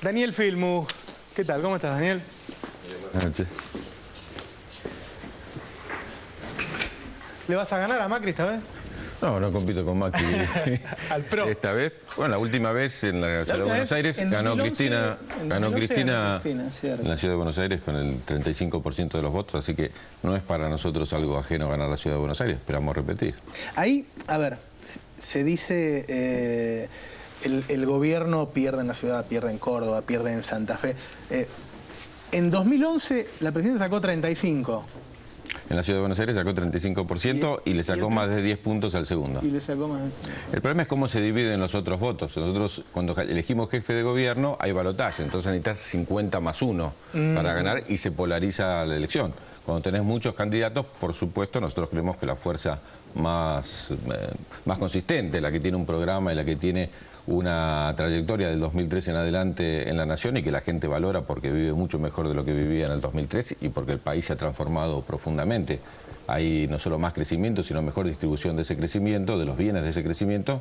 Daniel Filmu. ¿Qué tal? ¿Cómo estás, Daniel? Buenas noches. ¿Le vas a ganar a Macri esta vez? No, no compito con Macri. Al PRO. Esta vez, bueno, la última vez en la ciudad de Buenos Aires ganó Cristina, en la ciudad de Buenos Aires con el 35% de los votos, así que no es para nosotros algo ajeno ganar la ciudad de Buenos Aires, esperamos repetir. Ahí, a ver, se dice el gobierno pierde en la ciudad, pierde en Córdoba, pierde en Santa Fe. En 2011 la presidenta sacó 35%. En la ciudad de Buenos Aires sacó 35% y le sacó más de 10 puntos al segundo. Y le sacó más. El problema es cómo se dividen los otros votos. Nosotros, cuando elegimos jefe de gobierno, hay balotaje. Entonces necesitas 50 más 1 para ganar y se polariza la elección. Cuando tenés muchos candidatos, por supuesto, nosotros creemos que la fuerza más consistente, la que tiene un programa y la que tiene una trayectoria del 2003 en adelante en la nación y que la gente valora porque vive mucho mejor de lo que vivía en el 2003 y porque el país se ha transformado profundamente. Hay no solo más crecimiento, sino mejor distribución de ese crecimiento, de los bienes de ese crecimiento.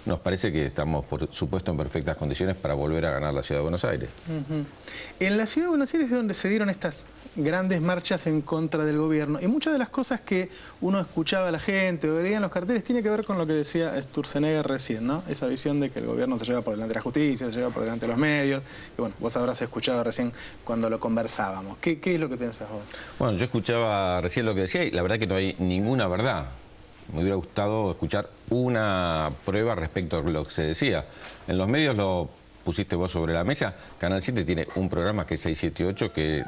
Nos parece que estamos, por supuesto, en perfectas condiciones para volver a ganar la ciudad de Buenos Aires. En la ciudad de Buenos Aires es donde se dieron estas grandes marchas en contra del gobierno. Y muchas de las cosas que uno escuchaba a la gente o veía en los carteles tiene que ver con lo que decía Sturzenegger recién, ¿no? Esa visión de que el gobierno se lleva por delante de la justicia, se lleva por delante de los medios. Y bueno, vos habrás escuchado recién cuando lo conversábamos. ¿Qué es lo que pensás vos? Bueno, yo escuchaba recién lo que decía y la verdad que no hay ninguna verdad. Me hubiera gustado escuchar una prueba respecto a lo que se decía. En los medios lo pusiste vos sobre la mesa. Canal 7 tiene un programa que es 678 que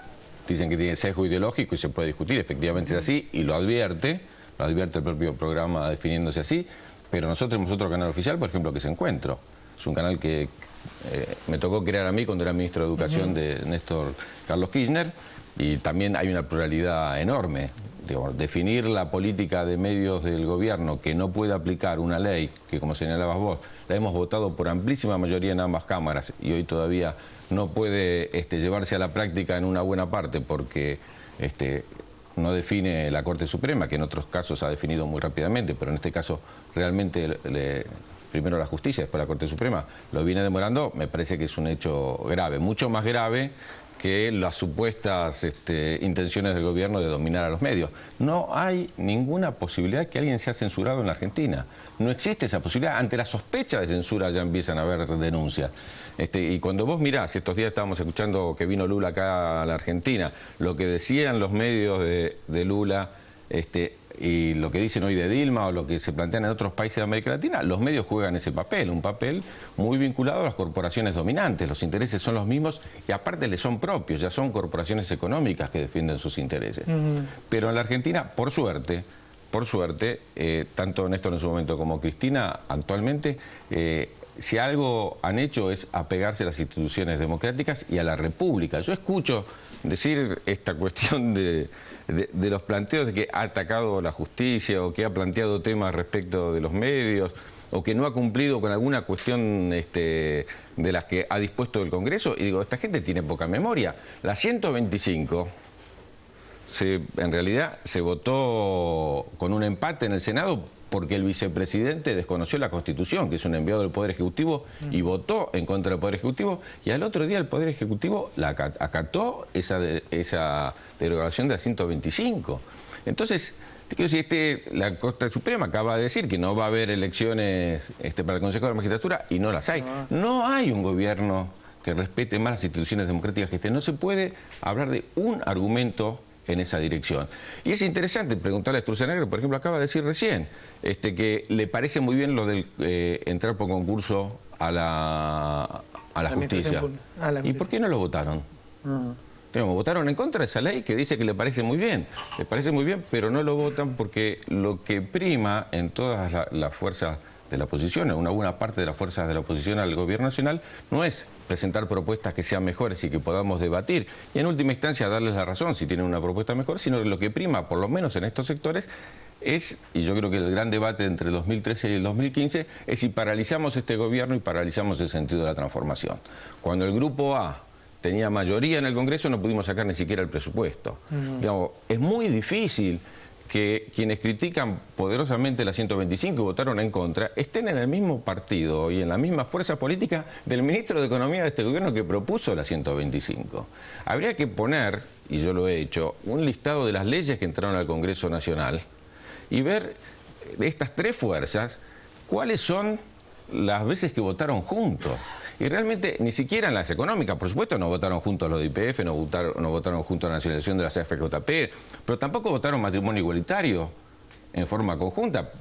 dicen que tiene sesgo ideológico y se puede discutir. Efectivamente es así y lo advierte el propio programa definiéndose así. Pero nosotros tenemos otro canal oficial, por ejemplo, que es Encuentro. Es un canal que me tocó crear a mí cuando era ministro de Educación de Néstor Carlos Kirchner y también hay una pluralidad enorme. Digo, definir la política de medios del gobierno que no puede aplicar una ley que, como señalabas vos, la hemos votado por amplísima mayoría en ambas cámaras y hoy todavía no puede llevarse a la práctica en una buena parte porque no define la Corte Suprema, que en otros casos ha definido muy rápidamente, pero en este caso realmente primero la justicia, después la Corte Suprema, lo viene demorando, me parece que es un hecho grave, mucho más grave que las supuestas intenciones del gobierno de dominar a los medios. No hay ninguna posibilidad que alguien sea censurado en la Argentina. No existe esa posibilidad. Ante la sospecha de censura ya empiezan a haber denuncias. Y cuando vos mirás, estos días estábamos escuchando que vino Lula acá a la Argentina, lo que decían los medios de Lula, y lo que dicen hoy de Dilma o lo que se plantean en otros países de América Latina, los medios juegan ese papel, un papel muy vinculado a las corporaciones dominantes. Los intereses son los mismos y aparte les son propios, ya son corporaciones económicas que defienden sus intereses. Pero en la Argentina, por suerte, tanto Néstor en su momento como Cristina actualmente, si algo han hecho es apegarse a las instituciones democráticas y a la República. Yo escucho decir esta cuestión de los planteos de que ha atacado la justicia o que ha planteado temas respecto de los medios o que no ha cumplido con alguna cuestión de las que ha dispuesto el Congreso. Y digo, esta gente tiene poca memoria. La 125... en realidad se votó con un empate en el Senado porque el vicepresidente desconoció la Constitución, que es un enviado del Poder Ejecutivo, y votó en contra del Poder Ejecutivo, y al otro día el Poder Ejecutivo acató esa derogación de la 125. Entonces, te quiero decir, la Corte Suprema acaba de decir que no va a haber elecciones para el Consejo de la Magistratura, y no las hay. No hay un gobierno que respete más las instituciones democráticas que no se puede hablar de un argumento en esa dirección. Y es interesante preguntarle a Sturzenegger, por ejemplo, acaba de decir recién, que le parece muy bien lo del entrar por concurso a la justicia. ¿Y por qué no lo votaron? Votaron en contra de esa ley que dice que le parece muy bien. Le parece muy bien, pero no lo votan porque lo que prima en todas las fuerzas de la oposición, en una buena parte de las fuerzas de la oposición al gobierno nacional, no es presentar propuestas que sean mejores y que podamos debatir y en última instancia darles la razón si tienen una propuesta mejor, sino que lo que prima, por lo menos en estos sectores, es, y yo creo que el gran debate entre el 2013 y el 2015, es si paralizamos este gobierno y paralizamos el sentido de la transformación. Cuando el Grupo A tenía mayoría en el Congreso no pudimos sacar ni siquiera el presupuesto. Digamos, es muy difícil que quienes critican poderosamente la 125 y votaron en contra, estén en el mismo partido y en la misma fuerza política del ministro de Economía de este gobierno que propuso la 125. Habría que poner, y yo lo he hecho, un listado de las leyes que entraron al Congreso Nacional y ver estas tres fuerzas, cuáles son las veces que votaron juntos. Y realmente ni siquiera en las económicas, por supuesto, no votaron juntos los de YPF, no votaron juntos la nacionalización de las AFJP, pero tampoco votaron matrimonio igualitario en forma conjunta.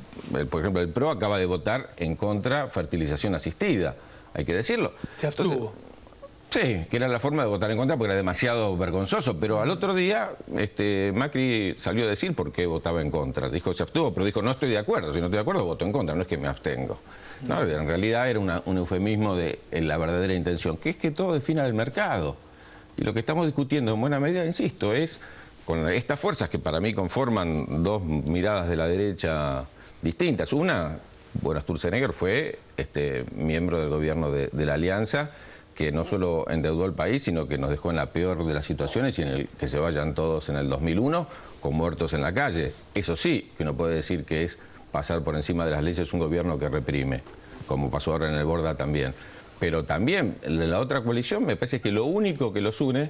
Por ejemplo, el PRO acaba de votar en contra fertilización asistida, hay que decirlo. Se abstuvo. Entonces, sí, que era la forma de votar en contra porque era demasiado vergonzoso, pero al otro día Macri salió a decir por qué votaba en contra. Dijo, se abstuvo, pero dijo, no estoy de acuerdo, si no estoy de acuerdo voto en contra, no es que me abstengo. No, en realidad era un eufemismo de la verdadera intención, que es que todo defina el mercado. Y lo que estamos discutiendo en buena medida, insisto, es con estas fuerzas que para mí conforman dos miradas de la derecha distintas. Una, bueno, Sturzenegger fue miembro del gobierno de la Alianza, que no solo endeudó al país, sino que nos dejó en la peor de las situaciones y en el que se vayan todos en el 2001 con muertos en la calle. Eso sí, que uno puede decir que es pasar por encima de las leyes un gobierno que reprime, como pasó ahora en el Borda también. Pero también, en la otra coalición, me parece que lo único que los une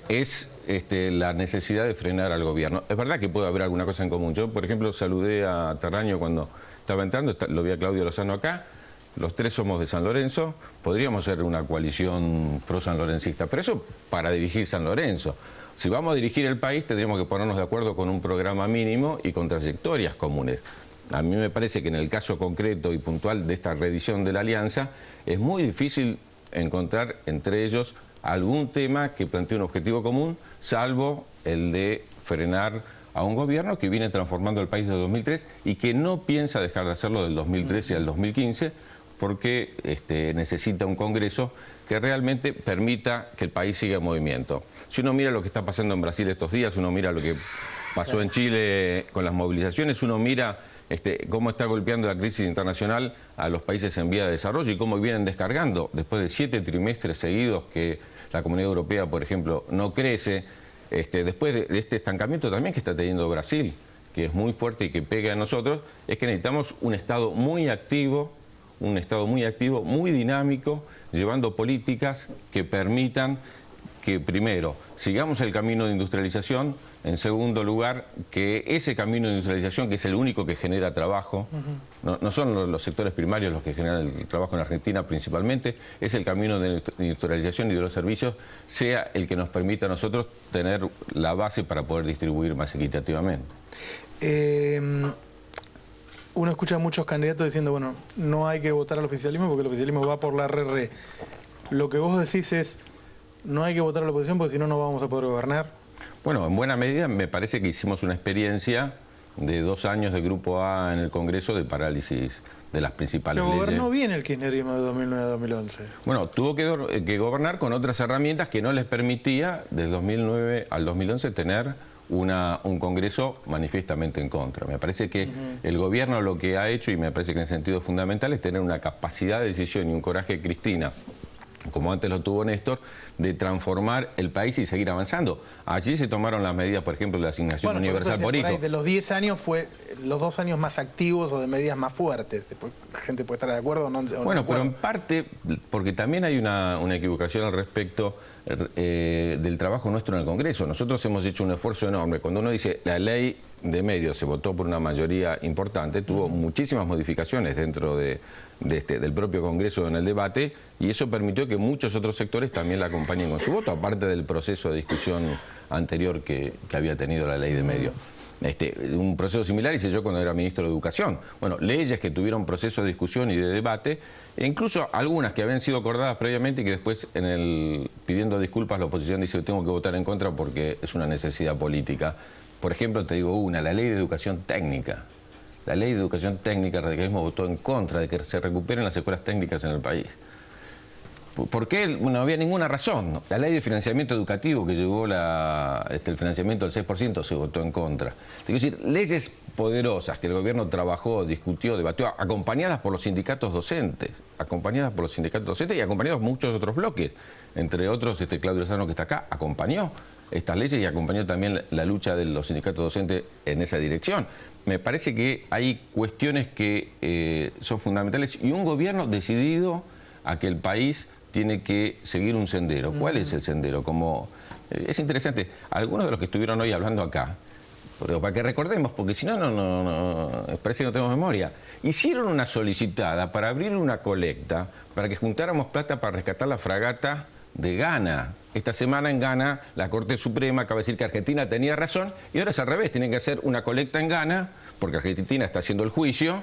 es la necesidad de frenar al gobierno. Es verdad que puede haber alguna cosa en común. Yo, por ejemplo, saludé a Terraño cuando estaba entrando, lo vi a Claudio Lozano acá, los tres somos de San Lorenzo, podríamos ser una coalición pro-sanlorencista, pero eso para dirigir San Lorenzo. Si vamos a dirigir el país, tendríamos que ponernos de acuerdo con un programa mínimo y con trayectorias comunes. A mí me parece que en el caso concreto y puntual de esta reedición de la Alianza, es muy difícil encontrar entre ellos algún tema que plantee un objetivo común, salvo el de frenar a un gobierno que viene transformando el país desde 2003 y que no piensa dejar de hacerlo del 2013 al 2015, porque necesita un Congreso que realmente permita que el país siga en movimiento. Si uno mira lo que está pasando en Brasil estos días, uno mira lo que pasó en Chile con las movilizaciones, uno mira cómo está golpeando la crisis internacional a los países en vía de desarrollo y cómo vienen descargando después de 7 trimestres seguidos que la Comunidad Europea, por ejemplo, no crece, después de este estancamiento también que está teniendo Brasil, que es muy fuerte y que pega a nosotros, es que necesitamos un Estado muy activo, muy dinámico, llevando políticas que permitan que, primero, sigamos el camino de industrialización, en segundo lugar, que ese camino de industrialización, que es el único que genera trabajo, no son los sectores primarios los que generan el trabajo en Argentina principalmente, es el camino de industrialización y de los servicios, sea el que nos permita a nosotros tener la base para poder distribuir más equitativamente. Uno escucha a muchos candidatos diciendo, bueno, no hay que votar al oficialismo porque el oficialismo va por la RR. Lo que vos decís es, no hay que votar a la oposición porque si no, no vamos a poder gobernar. Bueno, en buena medida me parece que hicimos una experiencia de 2 años de Grupo A en el Congreso de parálisis de las principales leyes. Pero gobernó bien el kirchnerismo de 2009 a 2011. Bueno, tuvo que gobernar con otras herramientas que no les permitía, del 2009 al 2011, tener un Congreso manifiestamente en contra. Me parece que el gobierno lo que ha hecho, y me parece que en ese sentido es fundamental, es tener una capacidad de decisión y un coraje, Cristina, como antes lo tuvo Néstor, de transformar el país y seguir avanzando. Allí se tomaron las medidas, por ejemplo, de la asignación universal por hijo. De los 10 años fue los 2 años más activos o de medidas más fuertes. Después, la gente puede estar de acuerdo o no. Bueno, pero en parte, porque también hay una equivocación al respecto del trabajo nuestro en el Congreso. Nosotros hemos hecho un esfuerzo enorme. Cuando uno dice la ley de medios se votó por una mayoría importante, tuvo muchísimas modificaciones dentro del propio Congreso en el debate, y eso permitió que muchos otros sectores también la acompañen con su voto, aparte del proceso de discusión anterior que había tenido la ley de medios. Un proceso similar hice yo cuando era ministro de Educación. Bueno, leyes que tuvieron proceso de discusión y de debate, e incluso algunas que habían sido acordadas previamente y que después, pidiendo disculpas, la oposición dice que tengo que votar en contra porque es una necesidad política. Por ejemplo, te digo la ley de educación técnica. La ley de educación técnica, el radicalismo votó en contra de que se recuperen las escuelas técnicas en el país. ¿Por qué? No había ninguna razón. La ley de financiamiento educativo que llevó el financiamiento del 6% se votó en contra. Es decir, leyes poderosas que el gobierno trabajó, discutió, debatió, acompañadas por los sindicatos docentes, y acompañados muchos otros bloques, entre otros Claudio Lozano, que está acá, acompañó estas leyes y acompañó también la lucha de los sindicatos docentes en esa dirección. Me parece que hay cuestiones que son fundamentales y un gobierno decidido a que el país tiene que seguir un sendero. ¿Cuál es el sendero? Es interesante, algunos de los que estuvieron hoy hablando acá, para que recordemos, porque si no, parece que no tenemos memoria, hicieron una solicitada para abrir una colecta, para que juntáramos plata para rescatar la fragata de Ghana. Esta semana en Ghana la Corte Suprema acaba de decir que Argentina tenía razón y ahora es al revés, tienen que hacer una colecta en Ghana, porque Argentina está haciendo el juicio,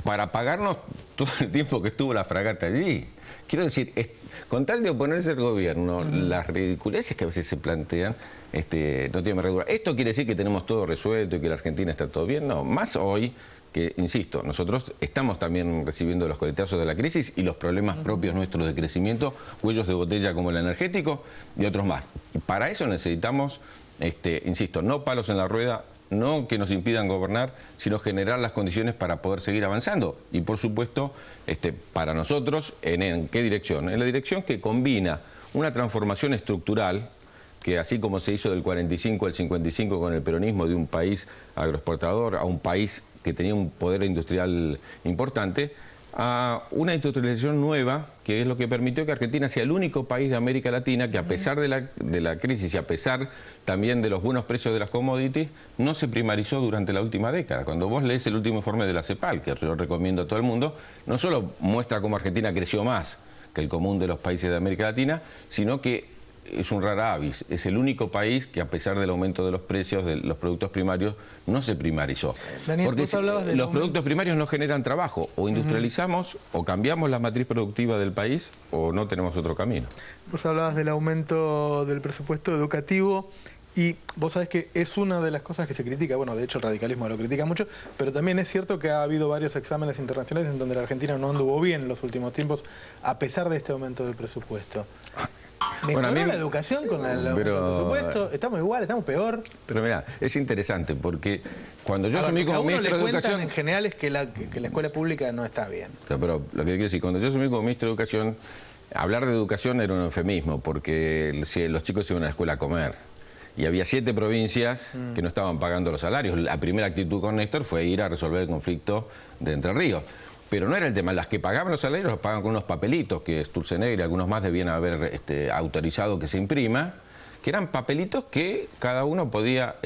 para pagarnos todo el tiempo que estuvo la fragata allí. Quiero decir, con tal de oponerse al gobierno, las ridiculeces que a veces se plantean no tienen regularidad. ¿Esto quiere decir que tenemos todo resuelto y que la Argentina está todo bien? No, más hoy que, insisto, nosotros estamos también recibiendo los coletazos de la crisis y los problemas propios nuestros de crecimiento, cuellos de botella como el energético y otros más. Y para eso necesitamos, insisto, no palos en la rueda, no que nos impidan gobernar, sino generar las condiciones para poder seguir avanzando. Y por supuesto, para nosotros, ¿en qué dirección? En la dirección que combina una transformación estructural, que así como se hizo del 45 al 55 con el peronismo de un país agroexportador a un país que tenía un poder industrial importante, a una industrialización nueva, que es lo que permitió que Argentina sea el único país de América Latina que, a pesar de la crisis y a pesar también de los buenos precios de las commodities, no se primarizó durante la última década. Cuando vos lees el último informe de la CEPAL, que yo recomiendo a todo el mundo, no solo muestra cómo Argentina creció más que el común de los países de América Latina, sino que es un rara avis, es el único país que, a pesar del aumento de los precios de los productos primarios, no se primarizó. Daniel, porque los productos primarios no generan trabajo, o industrializamos, o cambiamos la matriz productiva del país, o no tenemos otro camino. Vos hablabas del aumento del presupuesto educativo, y vos sabés que es una de las cosas que se critica, bueno, de hecho el radicalismo lo critica mucho, pero también es cierto que ha habido varios exámenes internacionales en donde la Argentina no anduvo bien en los últimos tiempos, a pesar de este aumento del presupuesto. ¿Mejoró la educación con el aumento del presupuesto? ¿Estamos igual? ¿Estamos peor? Pero mira, es interesante porque cuando yo asumí como ministro de Educación... en general es que la escuela pública no está bien. Pero lo que quiero decir, cuando yo asumí como ministro de Educación, hablar de educación era un eufemismo, porque los chicos iban a la escuela a comer. Y había 7 provincias que no estaban pagando los salarios. La primera actitud con Néstor fue ir a resolver el conflicto de Entre Ríos. Pero no era el tema, las que pagaban los salarios los pagan con unos papelitos que Sturzenegger y algunos más debían haber autorizado que se imprima, que eran papelitos que cada uno podía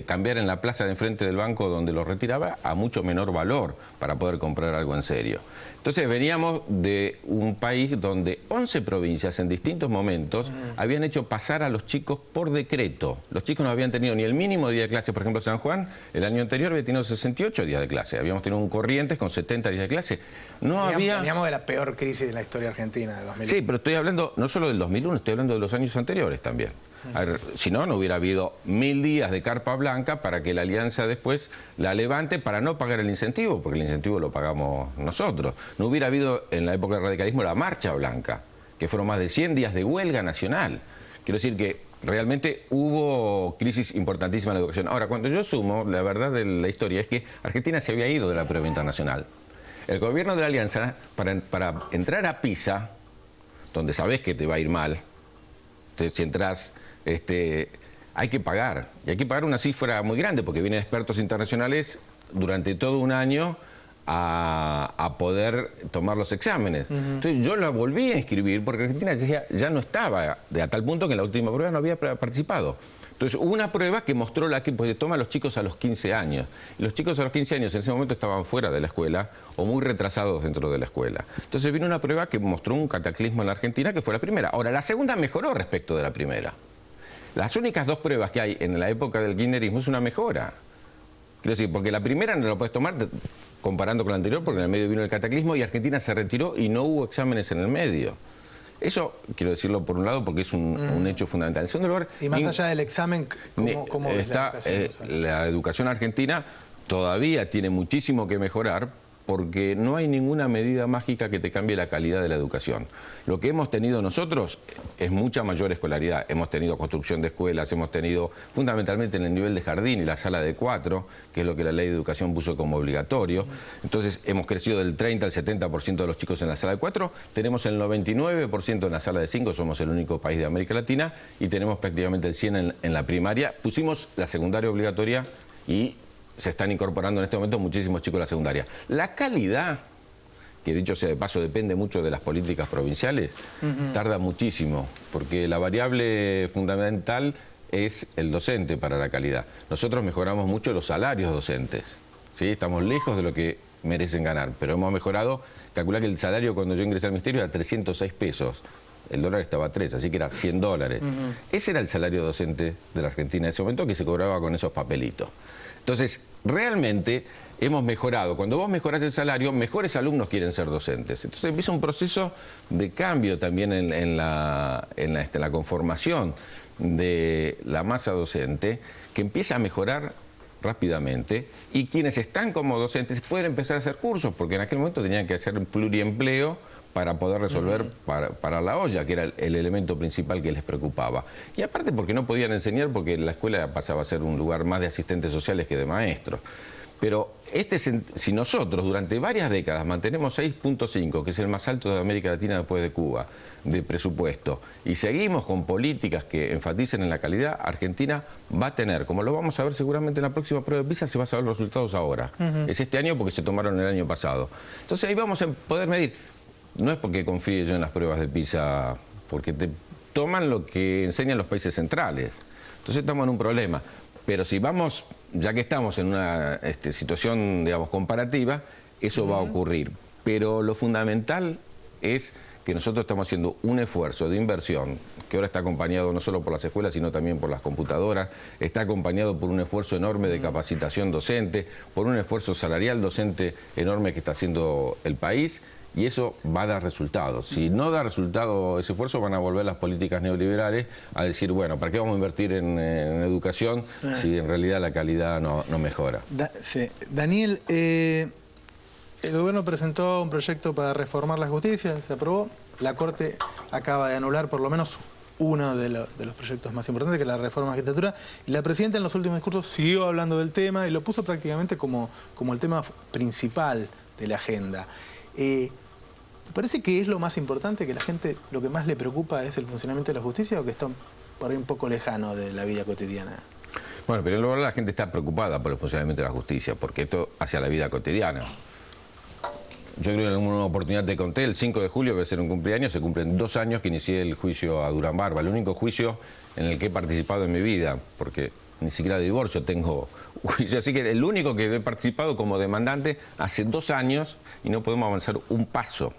cambiar en la plaza de enfrente del banco donde los retiraba a mucho menor valor para poder comprar algo en serio. Entonces veníamos de un país donde 11 provincias en distintos momentos habían hecho pasar a los chicos por decreto. Los chicos no habían tenido ni el mínimo día de clase. Por ejemplo, San Juan el año anterior había tenido 68 días de clase. Habíamos tenido un Corrientes con 70 días de clase. Veníamos de la peor crisis de la historia argentina de 2001. Sí, pero estoy hablando no solo del 2001, estoy hablando de los años anteriores también. A ver, si no, no hubiera habido 1000 días de carpa blanca para que la Alianza después la levante para no pagar el incentivo, porque el incentivo lo pagamos nosotros. No hubiera habido en la época del radicalismo la marcha blanca, que fueron más de 100 días de huelga nacional. Quiero decir que realmente hubo crisis importantísima en la educación. Ahora, cuando yo sumo, la verdad de la historia es que Argentina se había ido de la prueba internacional. El gobierno de la Alianza, para entrar a PISA, donde sabés que te va a ir mal, entonces si entras... hay que pagar, y hay que pagar una cifra muy grande porque vienen expertos internacionales durante todo un año a poder tomar los exámenes. Entonces yo la volví a inscribir porque Argentina ya no estaba, a tal punto que en la última prueba no había participado. Entonces hubo una prueba que mostró la que toma a los chicos a los 15 años. Y los chicos a los 15 años en ese momento estaban fuera de la escuela o muy retrasados dentro de la escuela. Entonces vino una prueba que mostró un cataclismo en la Argentina que fue la primera. Ahora, la segunda mejoró respecto de la primera. Las únicas 2 pruebas que hay en la época del kirchnerismo es una mejora. Quiero decir, porque la primera no la puedes tomar comparando con la anterior, porque en el medio vino el cataclismo y Argentina se retiró y no hubo exámenes en el medio. Eso quiero decirlo por un lado porque es un hecho fundamental. En segundo lugar, y más allá del examen, ¿cómo ves la educación? La educación argentina todavía tiene muchísimo que mejorar porque no hay ninguna medida mágica que te cambie la calidad de la educación. Lo que hemos tenido nosotros es mucha mayor escolaridad. Hemos tenido construcción de escuelas, hemos tenido fundamentalmente en el nivel de jardín y la sala de 4, que es lo que la ley de educación puso como obligatorio. Entonces hemos crecido del 30 al 70% de los chicos en la sala de 4, tenemos el 99% en la sala de 5, somos el único país de América Latina, y tenemos prácticamente el 100 en la primaria. Pusimos la secundaria obligatoria y se están incorporando en este momento muchísimos chicos a la secundaria. La calidad, que dicho sea de paso depende mucho de las políticas provinciales, tarda muchísimo, porque la variable fundamental es el docente para la calidad. Nosotros mejoramos mucho los salarios docentes, ¿sí? Estamos lejos de lo que merecen ganar, pero hemos mejorado. Calculá que el salario cuando yo ingresé al ministerio era 306 pesos. El dólar estaba a 3, así que era $100. Ese era el salario docente de la Argentina en ese momento, que se cobraba con esos papelitos. Entonces, realmente hemos mejorado. Cuando vos mejorás el salario, mejores alumnos quieren ser docentes. Entonces empieza un proceso de cambio también en la conformación de la masa docente, que empieza a mejorar rápidamente, y quienes están como docentes pueden empezar a hacer cursos, porque en aquel momento tenían que hacer un pluriempleo para poder resolver para la olla, que era el elemento principal que les preocupaba. Y aparte porque no podían enseñar, porque la escuela pasaba a ser un lugar más de asistentes sociales que de maestros. Pero si nosotros durante varias décadas mantenemos 6.5, que es el más alto de América Latina después de Cuba, de presupuesto, y seguimos con políticas que enfaticen en la calidad, Argentina va a tener, como lo vamos a ver seguramente en la próxima prueba de PISA, se van a saber los resultados ahora. Es este año porque se tomaron el año pasado. Entonces ahí vamos a poder medir. No es porque confíe yo en las pruebas de PISA, porque te toman lo que enseñan los países centrales. Entonces estamos en un problema. Pero si vamos, ya que estamos en una situación, digamos, comparativa, eso va a ocurrir. Pero lo fundamental es que nosotros estamos haciendo un esfuerzo de inversión, que ahora está acompañado no solo por las escuelas, sino también por las computadoras, está acompañado por un esfuerzo enorme de capacitación docente, por un esfuerzo salarial docente enorme que está haciendo el país, y eso va a dar resultados. Si no da resultado ese esfuerzo, van a volver las políticas neoliberales a decir, bueno, ¿para qué vamos a invertir en educación si en realidad la calidad no mejora? Daniel, el gobierno presentó un proyecto para reformar la justicia, se aprobó. La Corte acaba de anular por lo menos uno de los proyectos más importantes, que es la reforma de la magistratura, y la presidenta en los últimos discursos siguió hablando del tema y lo puso prácticamente como el tema principal de la agenda. ¿Te parece que es lo más importante, que la gente lo que más le preocupa es el funcionamiento de la justicia, o que está por ahí un poco lejano de la vida cotidiana? Bueno, pero en lugar la gente está preocupada por el funcionamiento de la justicia, porque esto hacia la vida cotidiana. Yo creo que en alguna oportunidad te conté, el 5 de julio, que va a ser un cumpleaños, se cumplen 2 años que inicié el juicio a Durán Barba, el único juicio en el que he participado en mi vida, porque ni siquiera de divorcio tengo juicio, así que el único que he participado como demandante hace 2 años, y no podemos avanzar un paso.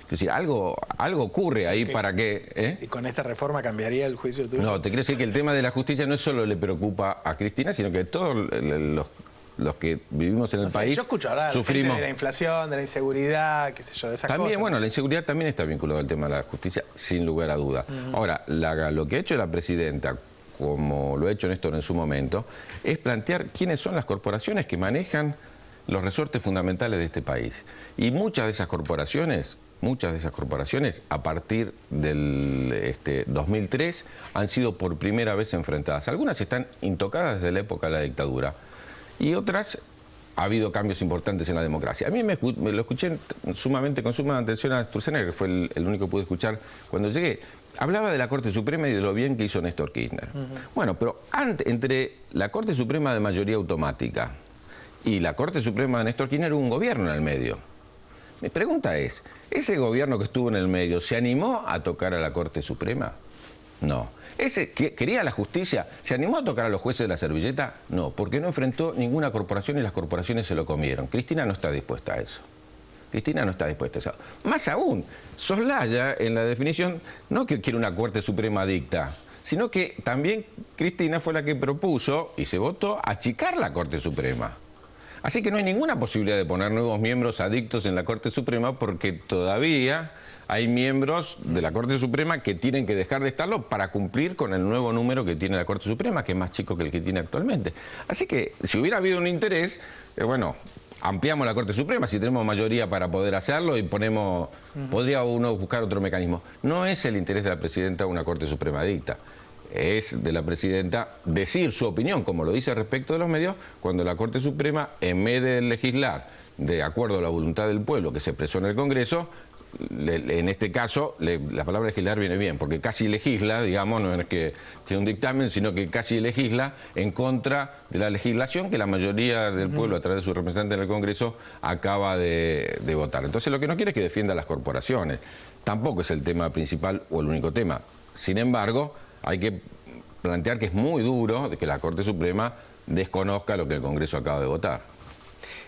Es decir, algo ocurre ahí para que... ¿Y con esta reforma cambiaría el juicio tuyo? No, te quiero decir que el tema de la justicia no solo le preocupa a Cristina, sino que todos los que vivimos en el país yo escucho hablar sufrimos de la inflación, de la inseguridad, qué sé yo, de esas también, cosas. Bueno, la inseguridad también está vinculada al tema de la justicia, sin lugar a duda. Ahora, lo que ha hecho la presidenta, como lo ha hecho Néstor en su momento, es plantear quiénes son las corporaciones que manejan los resortes fundamentales de este país. Y muchas de esas corporaciones, a partir del 2003, han sido por primera vez enfrentadas. Algunas están intocadas desde la época de la dictadura, y otras ha habido cambios importantes en la democracia. A mí me lo escuché con suma atención a Sturzenegger, que fue el único que pude escuchar cuando llegué. Hablaba de la Corte Suprema y de lo bien que hizo Néstor Kirchner. Bueno, pero entre la Corte Suprema de mayoría automática y la Corte Suprema de Néstor Kirchner hubo un gobierno en el medio. Mi pregunta es, ¿ese gobierno que estuvo en el medio se animó a tocar a la Corte Suprema? No. ¿Ese que quería la justicia se animó a tocar a los jueces de la servilleta? No, porque no enfrentó ninguna corporación y las corporaciones se lo comieron. Cristina no está dispuesta a eso. Cristina no está dispuesta a eso. Más aún, soslaya en la definición no que quiere una Corte Suprema dicta, sino que también Cristina fue la que propuso y se votó achicar la Corte Suprema. Así que no hay ninguna posibilidad de poner nuevos miembros adictos en la Corte Suprema, porque todavía hay miembros de la Corte Suprema que tienen que dejar de estarlo para cumplir con el nuevo número que tiene la Corte Suprema, que es más chico que el que tiene actualmente. Así que si hubiera habido un interés, bueno, ampliamos la Corte Suprema si tenemos mayoría para poder hacerlo y podría uno buscar otro mecanismo. No es el interés de la presidenta una Corte Suprema dicta. Es de la presidenta decir su opinión, como lo dice respecto de los medios, cuando la Corte Suprema, en vez de legislar de acuerdo a la voluntad del pueblo que se expresó en el Congreso, en este caso, la palabra legislar viene bien, porque casi legisla, digamos, no es que un dictamen, sino que casi legisla en contra de la legislación que la mayoría del pueblo, a través de sus representantes en el Congreso, acaba de votar. Entonces, lo que no quiere es que defienda a las corporaciones. Tampoco es el tema principal o el único tema. Sin embargo, hay que plantear que es muy duro de que la Corte Suprema desconozca lo que el Congreso acaba de votar.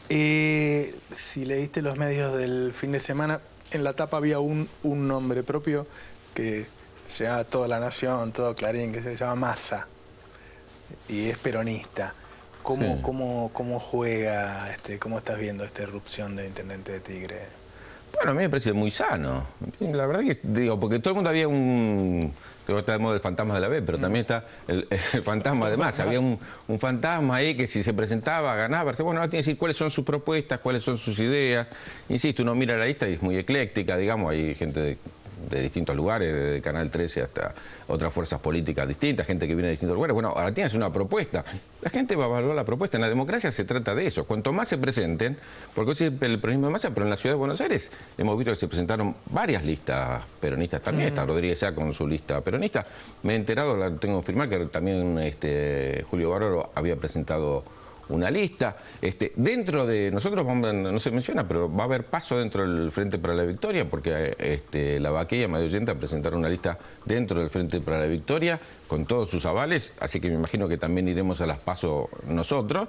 Si leíste los medios del fin de semana, en la tapa había un nombre propio que llega a toda la nación, todo Clarín, que se llama Massa, y es peronista. ¿Cómo juega, cómo estás viendo esta irrupción del intendente de Tigre? Bueno, a mí me parece muy sano. La verdad que, digo, porque todo el mundo había creo que está de moda el fantasma de la B, pero también está el fantasma de Massa. Había un fantasma ahí que si se presentaba, ganaba. Bueno, ahora tiene que decir cuáles son sus propuestas, cuáles son sus ideas. Insisto, uno mira la lista y es muy ecléctica, digamos, hay gente de distintos lugares, de Canal 13 hasta otras fuerzas políticas distintas, gente que viene de distintos lugares. Bueno, ahora tienes una propuesta. La gente va a evaluar la propuesta. En la democracia se trata de eso. Cuanto más se presenten, porque hoy es el peronismo de Massa, pero en la ciudad de Buenos Aires hemos visto que se presentaron varias listas peronistas también. Está Rodríguez Sá con su lista peronista. Me he enterado, tengo que confirmar, que también Julio Baroro había presentado una lista. Dentro de nosotros, no se menciona, pero va a haber paso dentro del Frente para la Victoria, porque la Vaqueya y Amadeo Yenta presentaron una lista dentro del Frente para la Victoria con todos sus avales, así que me imagino que también iremos a las paso nosotros.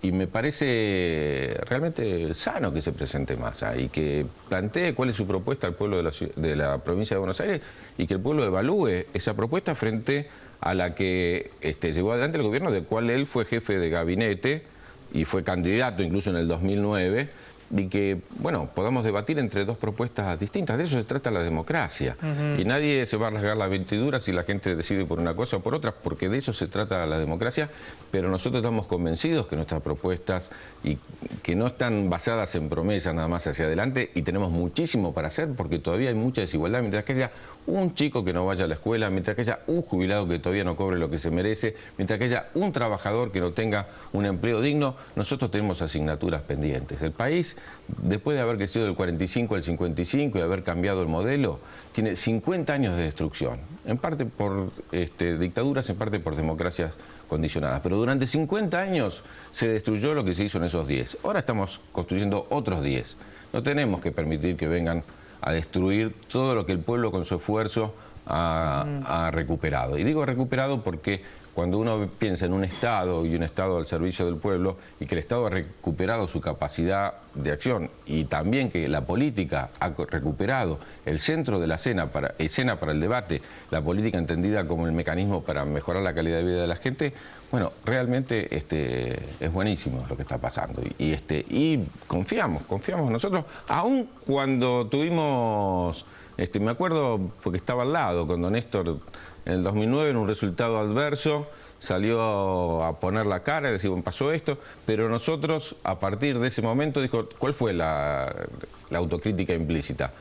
Y me parece realmente sano que se presente Massa y que plantee cuál es su propuesta al pueblo de la provincia de Buenos Aires y que el pueblo evalúe esa propuesta frente a la que llevó adelante el gobierno, del cual él fue jefe de gabinete y fue candidato incluso en el 2009, y que, bueno, podamos debatir entre dos propuestas distintas. De eso se trata la democracia. Y nadie se va a rasgar las vestiduras si la gente decide por una cosa o por otra, porque de eso se trata la democracia, pero nosotros estamos convencidos que nuestras propuestas y que no están basadas en promesas nada más hacia adelante, y tenemos muchísimo para hacer, porque todavía hay mucha desigualdad. Mientras que haya un chico que no vaya a la escuela, mientras que haya un jubilado que todavía no cobre lo que se merece, mientras que haya un trabajador que no tenga un empleo digno, nosotros tenemos asignaturas pendientes. El país, después de haber crecido del 45 al 55 y haber cambiado el modelo, tiene 50 años de destrucción, en parte por dictaduras, en parte por democracias condicionadas. Pero durante 50 años se destruyó lo que se hizo en esos 10. Ahora estamos construyendo otros 10. No tenemos que permitir que vengan a destruir todo lo que el pueblo con su esfuerzo ha recuperado. Y digo recuperado porque cuando uno piensa en un Estado y un Estado al servicio del pueblo, y que el Estado ha recuperado su capacidad de acción, y también que la política ha recuperado el centro de la escena para el debate, la política entendida como el mecanismo para mejorar la calidad de vida de la gente, bueno, realmente es buenísimo lo que está pasando. Y confiamos nosotros, aun cuando tuvimos, me acuerdo porque estaba al lado, cuando Néstor en el 2009, en un resultado adverso, salió a poner la cara y decir, bueno, pasó esto, pero nosotros, a partir de ese momento, dijo, ¿cuál fue la autocrítica implícita?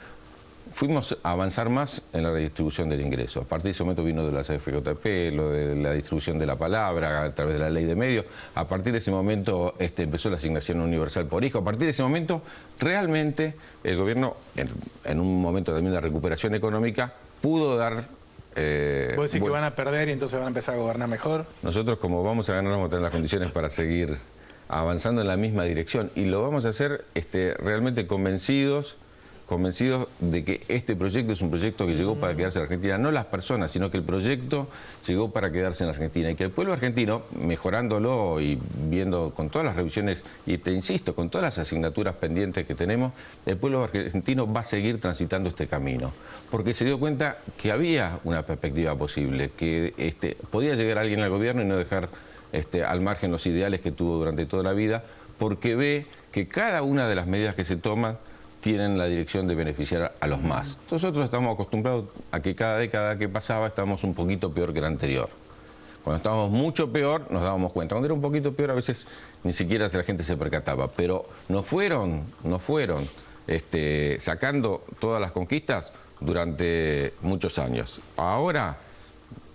Fuimos a avanzar más en la redistribución del ingreso. A partir de ese momento vino de la CFJP, lo de la distribución de la palabra a través de la ley de medios. A partir de ese momento empezó la asignación universal por hijo. A partir de ese momento, realmente, el gobierno, en un momento también de recuperación económica, pudo dar... ¿Vos decís que van a perder y entonces van a empezar a gobernar mejor? Nosotros, como vamos a ganar, vamos a tener las condiciones para seguir avanzando en la misma dirección, y lo vamos a hacer realmente convencidos de que este proyecto es un proyecto que llegó para quedarse en Argentina, no las personas, sino que el proyecto llegó para quedarse en Argentina, y que el pueblo argentino, mejorándolo y viendo con todas las revisiones, y te insisto, con todas las asignaturas pendientes que tenemos, el pueblo argentino va a seguir transitando este camino, porque se dio cuenta que había una perspectiva posible, que podía llegar alguien al gobierno y no dejar al margen los ideales que tuvo durante toda la vida, porque ve que cada una de las medidas que se toman tienen la dirección de beneficiar a los más. Nosotros estamos acostumbrados a que cada década que pasaba estamos un poquito peor que la anterior. Cuando estábamos mucho peor, nos dábamos cuenta. Cuando era un poquito peor, a veces ni siquiera la gente se percataba. Pero nos fueron sacando todas las conquistas durante muchos años. Ahora,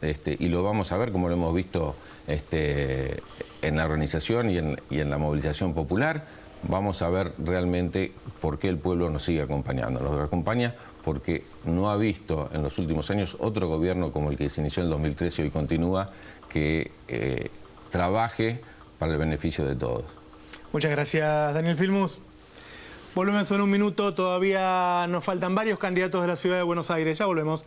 y lo vamos a ver como lo hemos visto en la organización y en la movilización popular, vamos a ver realmente por qué el pueblo nos sigue acompañando. Nos acompaña porque no ha visto en los últimos años otro gobierno como el que se inició en el 2013 y hoy continúa, que trabaje para el beneficio de todos. Muchas gracias, Daniel Filmus. Volvemos en un minuto, todavía nos faltan varios candidatos de la ciudad de Buenos Aires. Ya volvemos.